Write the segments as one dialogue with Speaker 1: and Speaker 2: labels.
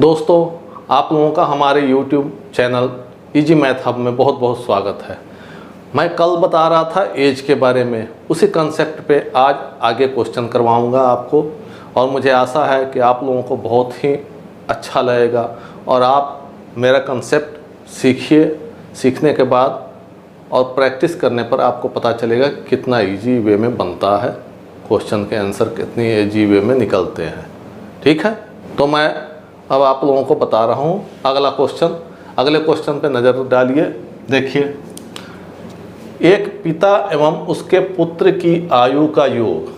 Speaker 1: दोस्तों, आप लोगों का हमारे YouTube channel easy math hub में बहुत बहुत स्वागत है। मैं कल बता रहा था एज के बारे में, उसी कंसेप्ट पे आज आगे क्वेश्चन करवाऊंगा आपको और मुझे आशा है कि आप लोगों को बहुत ही अच्छा लगेगा और आप मेरा कंसेप्ट सीखिए। सीखने के बाद और प्रैक्टिस करने पर आपको पता चलेगा कितना इजी वे में बनता है, क्वेश्चन के आंसर कितनी इजी वे में निकलते हैं। ठीक है, तो मैं अब आप लोगों को बता रहा हूँ अगला क्वेश्चन। अगले क्वेश्चन पे नज़र डालिए। देखिए, एक पिता एवं उसके पुत्र की आयु का योग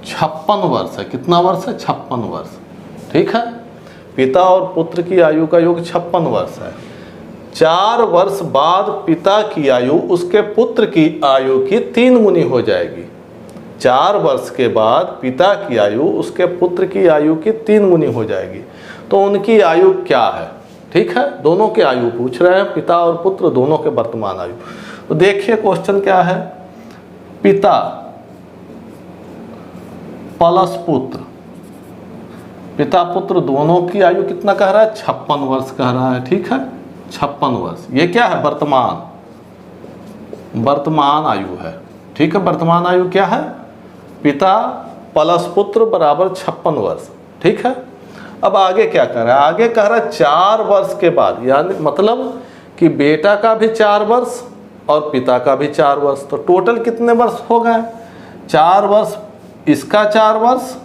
Speaker 1: 56 वर्ष है। कितना वर्ष है? 56 वर्ष। ठीक है, पिता और पुत्र की आयु का योग 56 वर्ष है। 4 वर्ष बाद पिता की आयु उसके पुत्र की आयु की 3 गुनी हो जाएगी। 4 वर्ष के बाद पिता की आयु उसके पुत्र की आयु की 3 गुनी हो जाएगी। तो उनकी आयु क्या है? ठीक है, दोनों की आयु पूछ रहे हैं, पिता और पुत्र दोनों के वर्तमान आयु। तो देखिए क्वेश्चन क्या है। पिता प्लस पुत्र, पिता पुत्र दोनों की आयु कितना कह रहा है? 56 वर्ष कह रहा है। ठीक है, 56 वर्ष। ये क्या है? वर्तमान आयु है। ठीक है, वर्तमान आयु क्या है? पिता प्लस पुत्र बराबर 56 वर्ष। ठीक है, अब आगे क्या कर रहा है? आगे कह रहा है 4 वर्ष के बाद, यानी मतलब कि बेटा का भी 4 वर्ष और पिता का भी 4 वर्ष। तो टोटल कितने वर्ष हो गए? 4 वर्ष इसका 4 वर्ष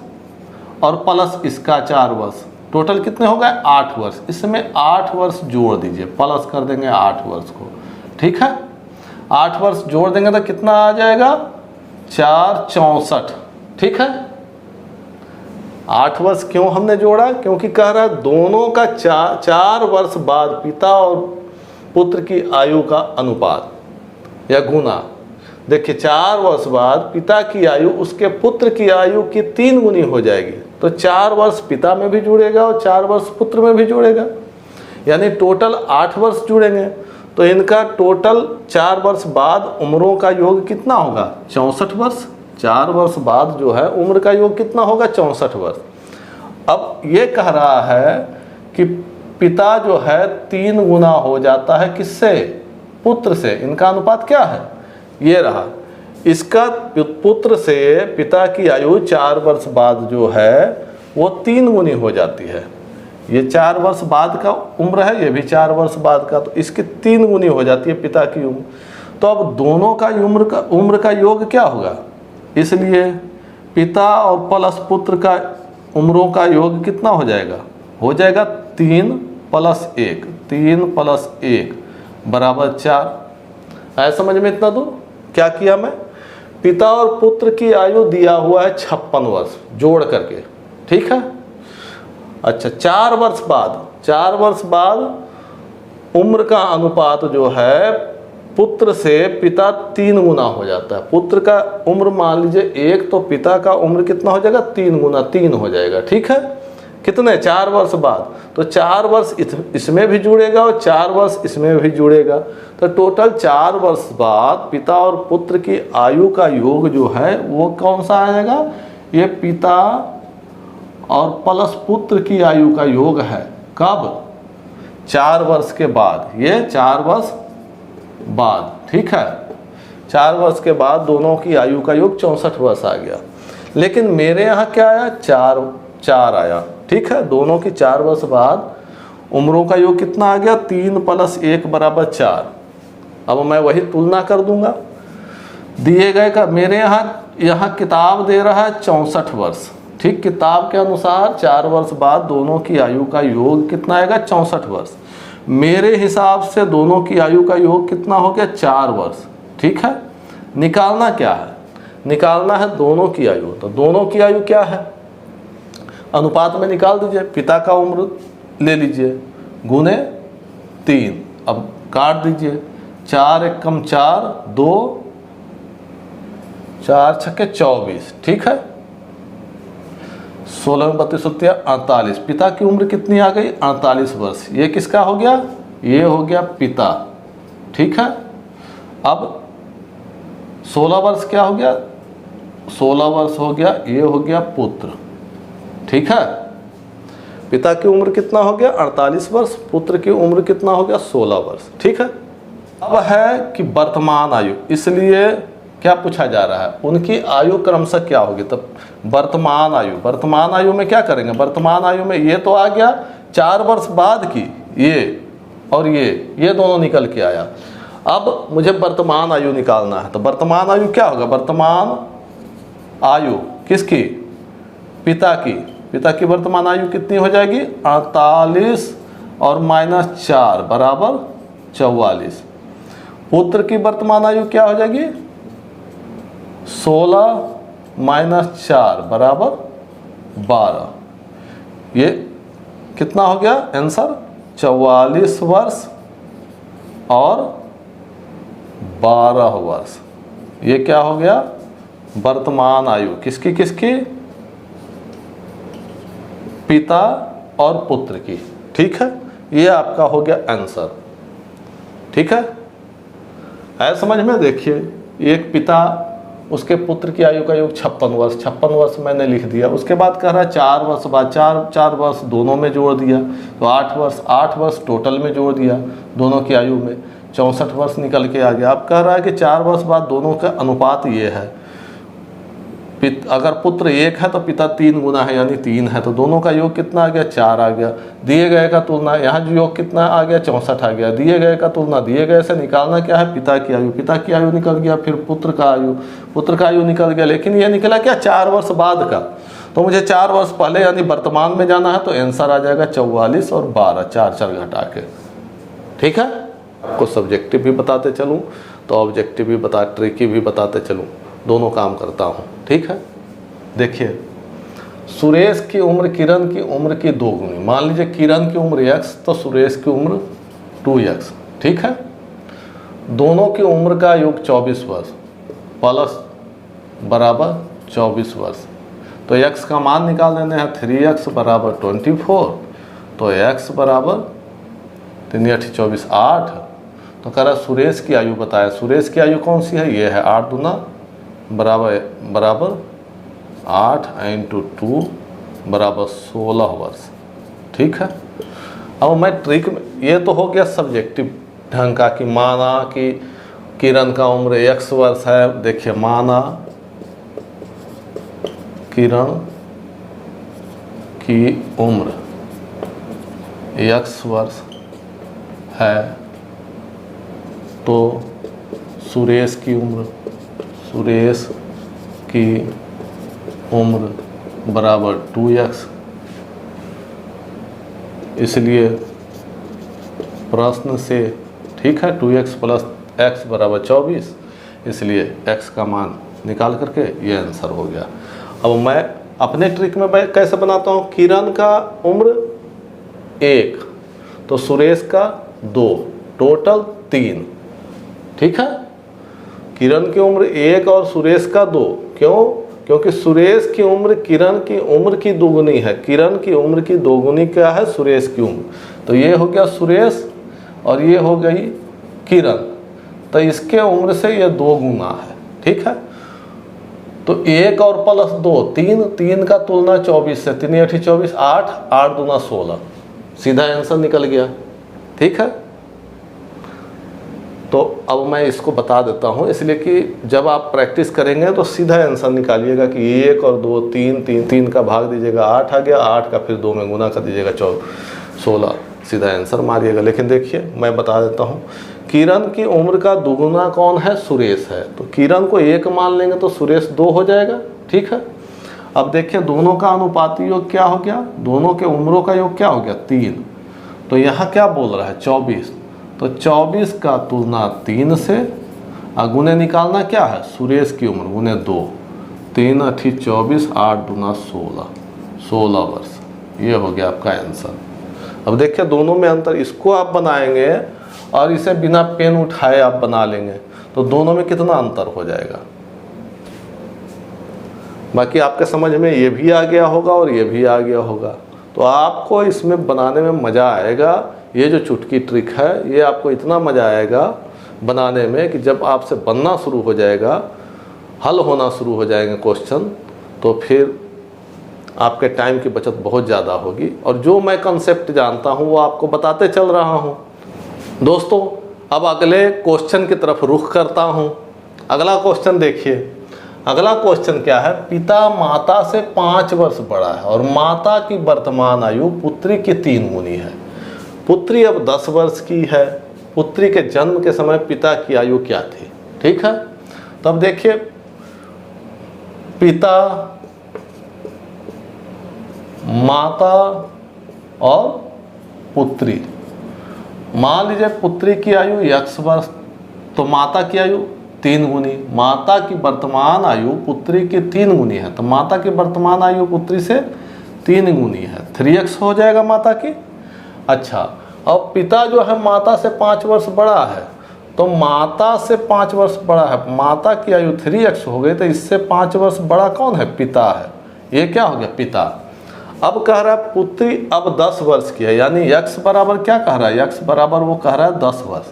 Speaker 1: और प्लस इसका 4 वर्ष, टोटल कितने हो गए? 8 वर्ष। इसमें 8 वर्ष जोड़ दीजिए, प्लस कर देंगे 8 वर्ष को। ठीक है, 8 वर्ष जोड़ देंगे तो कितना आ जाएगा? 4 64। ठीक है, 8 वर्ष क्यों हमने जोड़ा? क्योंकि कह रहा है दोनों का 4 वर्ष बाद पिता और पुत्र की आयु का अनुपात या गुना। देखिए, 4 वर्ष बाद पिता की आयु उसके पुत्र की आयु की 3 गुनी हो जाएगी। तो 4 वर्ष पिता में भी जुड़ेगा और 4 वर्ष पुत्र में भी जुड़ेगा, यानी टोटल 8 वर्ष जुड़ेंगे। तो इनका टोटल 4 वर्ष बाद उम्रों का योग कितना होगा? 64 वर्ष। 4 वर्ष बाद जो है उम्र का योग कितना होगा? 64 वर्ष। अब ये कह रहा है कि पिता जो है 3 गुना हो जाता है किससे? पुत्र से। इनका अनुपात क्या है? ये रहा। इसका पुत्र से पिता की आयु 4 वर्ष बाद जो है वो 3 गुनी हो जाती है। ये 4 वर्ष बाद का उम्र है, ये भी 4 वर्ष बाद का, तो इसकी 3 गुनी हो जाती है पिता की उम्र। तो अब दोनों का उम्र का योग क्या होगा? इसलिए पिता और प्लस पुत्र का उम्रों का योग कितना हो जाएगा? हो जाएगा 3 + 1। 3 + 1 बराबर 4। आया समझ में इतना दूर? क्या किया मैं? पिता और पुत्र की आयु दिया हुआ है 56 वर्ष जोड़ करके। ठीक है, अच्छा 4 वर्ष बाद उम्र का अनुपात जो है पुत्र से पिता 3 गुना हो जाता है। पुत्र का उम्र मान लीजिए 1, तो पिता का उम्र कितना हो जाएगा? 3 गुना 3 हो जाएगा। ठीक है, कितने? 4 वर्ष बाद। तो 4 वर्ष इसमें भी जुड़ेगा और 4 वर्ष इसमें भी जुड़ेगा। तो टोटल 4 वर्ष बाद पिता और पुत्र की आयु का योग जो है वो कौन सा आ जाएगा? ये पिता और प्लस पुत्र की आयु का योग है। कब? 4 वर्ष के बाद। ये 4 वर्ष बाद। ठीक है, 4 वर्ष के बाद दोनों की आयु का योग 64 वर्ष आ गया। लेकिन मेरे यहाँ क्या आया? 4 आया। ठीक है, दोनों की 4 वर्ष बाद उम्रों का योग कितना आ गया? 3 + 1 बराबर 4। अब मैं वही तुलना कर दूंगा। दिए गए का मेरे यहाँ किताब दे रहा है 64 वर्ष। ठीक, किताब के अनुसार 4 वर्ष बाद दोनों की आयु का योग कितना आएगा? 64 वर्ष। मेरे हिसाब से दोनों की आयु का योग कितना हो गया? 4 वर्ष। ठीक है, निकालना क्या है? निकालना है दोनों की आयु। तो दोनों की आयु क्या है? अनुपात में निकाल दीजिए। पिता का उम्र ले लीजिए गुने 3। अब काट दीजिए। 4 × 1 = 4, 2 4 × 6 = 24। ठीक है, 16 में 32 होती है 48। पिता की उम्र कितनी आ गई? 48 वर्ष। ये किसका हो गया? ये हो गया पिता। ठीक है, अब 16 वर्ष क्या हो गया? 16 वर्ष हो गया, ये हो गया पुत्र। ठीक है, पिता की उम्र कितना हो गया 48 वर्ष, पुत्र की उम्र कितना हो गया 16 वर्ष। ठीक है। अब है कि वर्तमान आयु, इसलिए क्या पूछा जा रहा है, उनकी आयु क्रमशः क्या होगी। तब वर्तमान आयु में क्या करेंगे, वर्तमान आयु में ये तो आ गया 4 वर्ष बाद की, ये और ये दोनों निकल के आया। अब मुझे वर्तमान आयु निकालना है, तो वर्तमान आयु क्या होगा, वर्तमान आयु किसकी, पिता की वर्तमान आयु कितनी हो जाएगी 48 और -4 बराबर 44। पुत्र की वर्तमान आयु क्या हो जाएगी 16 -4 बराबर 12। ये कितना हो गया आंसर 44 वर्ष और 12 वर्ष। ये क्या हो गया वर्तमान आयु किसकी, पिता और पुत्र की। ठीक है, ये आपका हो गया आंसर। ठीक है, है समझ में। देखिए एक पिता, उसके पुत्र की आयु का योग 56 वर्ष मैंने लिख दिया। उसके बाद कह रहा है 4 वर्ष बाद, चार वर्ष दोनों में जोड़ दिया तो 8 वर्ष टोटल में जोड़ दिया दोनों की आयु में, 64 वर्ष निकल के आ गया। अब कह रहा है कि 4 वर्ष बाद दोनों का अनुपात ये है, अगर पुत्र 1 है तो पिता 3 गुना है यानी 3 है, तो दोनों का योग कितना आ गया 4 आ गया। दिए गए का तुलना, यहाँ जो योग कितना आ गया 64 आ गया। दिए गए का तुलना दिए गए से निकालना क्या है, पिता की आयु निकल गया, फिर पुत्र का आयु निकल गया। लेकिन ये निकला क्या 4 वर्ष बाद का, तो मुझे 4 वर्ष पहले यानी वर्तमान में जाना है, तो आंसर आ जाएगा 44 और 12, 4 घटा के। ठीक है, आपको सब्जेक्टिव भी बताते चलूँ तो ऑब्जेक्टिव भी ट्रिकी भी बताते चलूँ, दोनों काम करता हूँ। ठीक है, देखिए सुरेश की उम्र किरण की उम्र की 2 गुनी। मान लीजिए किरण की उम्र x तो सुरेश की उम्र 2x। ठीक है, दोनों की उम्र का योग 24 वर्ष प्लस बराबर 24 वर्ष। तो x का मान निकाल देने हैं 3x बराबर 24, तो x बराबर 3 × 24 8। तो कह रहा सुरेश की आयु बताया, सुरेश की आयु कौन सी है, ये है 8 दूना बराबर 8 × 2 बराबर 16 वर्ष। ठीक है, अब मैं ट्रिक में, ये तो हो गया सब्जेक्टिव ढंग का कि माना कि किरण का उम्र x वर्ष है। देखिए माना किरण की उम्र x वर्ष है, तो सुरेश की उम्र बराबर 2x। इसलिए प्रश्न से, ठीक है, 2x + x बराबर 24, इसलिए x का मान निकाल करके ये आंसर हो गया। अब मैं अपने ट्रिक में कैसे बनाता हूँ, किरण का उम्र 1 तो सुरेश का 2, टोटल 3। ठीक है, किरण की उम्र 1 और सुरेश का 2, क्यों, क्योंकि सुरेश की उम्र किरण की उम्र की 2 गुनी है। किरण की उम्र की 2 गुनी क्या है, सुरेश की उम्र। तो ये हो गया सुरेश और ये हो गई किरण, तो इसके उम्र से ये 2 गुना है। ठीक है, तो 1 और +2 3 का तुलना 24 से, 3 × 24 8 दूना 16, सीधा आंसर निकल गया। ठीक है, तो अब मैं इसको बता देता हूँ, इसलिए कि जब आप प्रैक्टिस करेंगे तो सीधा आंसर निकालिएगा कि 1 और 2 3 का भाग दीजिएगा 8 आ गया, 8 का फिर 2 में गुना कर दीजिएगा 16, सीधा आंसर मारिएगा। लेकिन देखिए मैं बता देता हूँ, किरण की उम्र का दुगुना कौन है, सुरेश है। तो किरण को 1 मान लेंगे तो सुरेश 2 हो जाएगा। ठीक है, अब देखिए दोनों का अनुपाती योग क्या हो गया, दोनों के उम्रों का योग क्या हो गया 3। तो यहाँ क्या बोल रहा है 24, तो 24 का तुलना 3 से, गुने निकालना क्या है, सुरेश की उम्र गुने 2, 3 × 24 8 दूना 16 वर्ष। ये हो गया आपका आंसर। अब देखिए दोनों में अंतर, इसको आप बनाएंगे और इसे बिना पेन उठाए आप बना लेंगे तो दोनों में कितना अंतर हो जाएगा। बाकी आपके समझ में ये भी आ गया होगा और ये भी आ गया होगा, तो आपको इसमें बनाने में मज़ा आएगा। ये जो चुटकी ट्रिक है ये आपको इतना मज़ा आएगा बनाने में कि जब आपसे बनना शुरू हो जाएगा, हल होना शुरू हो जाएंगे क्वेश्चन, तो फिर आपके टाइम की बचत बहुत ज़्यादा होगी, और जो मैं कंसेप्ट जानता हूँ वो आपको बताते चल रहा हूँ। दोस्तों अब अगले क्वेश्चन की तरफ रुख करता हूँ। अगला क्वेश्चन देखिए, अगला क्वेश्चन क्या है, पिता माता से 5 वर्ष बड़ा है और माता की वर्तमान आयु पुत्री की 3 गुनी है। पुत्री अब 10 वर्ष की है। पुत्री के जन्म के समय पिता की आयु क्या थी? ठीक है, तब देखिए पिता, माता और पुत्री। मान लीजिए पुत्री की आयु x वर्ष, तो माता की आयु 3 गुनी। माता की वर्तमान आयु पुत्री की 3 गुनी है, तो माता की वर्तमान आयु पुत्री से 3 गुनी है, 3x हो जाएगा माता की। अच्छा, अब पिता जो है माता से 5 वर्ष बड़ा है, तो माता से 5 वर्ष बड़ा है, माता की आयु 3x हो गई, तो इससे 5 वर्ष बड़ा कौन है? पिता है। ये क्या हो गया? पिता। अब कह रहा है पुत्री अब 10 वर्ष की है, यानी x बराबर क्या कह रहा है? x बराबर वो कह रहा है 10 वर्ष।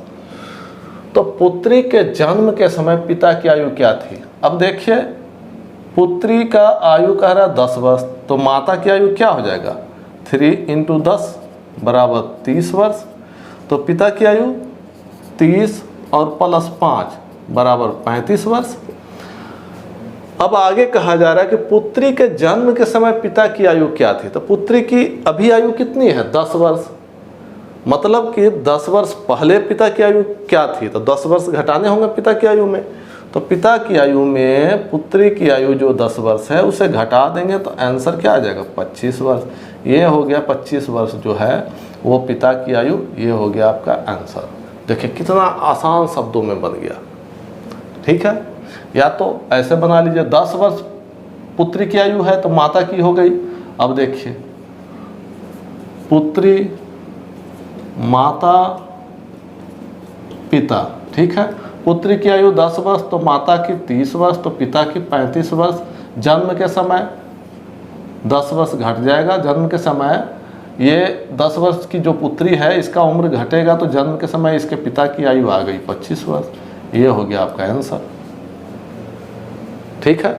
Speaker 1: तो पुत्री के जन्म के समय पिता की आयु क्या थी? अब देखिए पुत्री का आयु कह रहा है 10 वर्ष, तो माता की आयु क्या हो जाएगा? 3 × 10 बराबर 30 वर्ष। तो पिता की आयु 30 और +5 बराबर 35 वर्ष। अब आगे कहा जा रहा है कि पुत्री के जन्म के समय पिता की आयु क्या थी? तो पुत्री की अभी आयु कितनी है? 10 वर्ष। मतलब कि 10 वर्ष पहले पिता की आयु क्या थी? तो 10 वर्ष घटाने होंगे पिता की आयु में। तो पिता की आयु में पुत्री की आयु जो 10 वर्ष है उसे घटा देंगे तो आंसर क्या आ जाएगा? 25 वर्ष। ये हो गया 25 वर्ष जो है वो पिता की आयु, ये हो गया आपका आंसर। देखिए कितना आसान शब्दों में बन गया। ठीक है, या तो ऐसे बना लीजिए 10 वर्ष पुत्री की आयु है तो माता की हो गई। अब देखिए पुत्री, माता, पिता। ठीक है, पुत्री की आयु 10 वर्ष तो माता की 30 वर्ष तो पिता की 35 वर्ष। जन्म के समय 10 वर्ष घट जाएगा। जन्म के समय ये 10 वर्ष की जो पुत्री है इसका उम्र घटेगा तो जन्म के समय इसके पिता की आयु आ गई 25 वर्ष। ये हो गया आपका आंसर। ठीक है।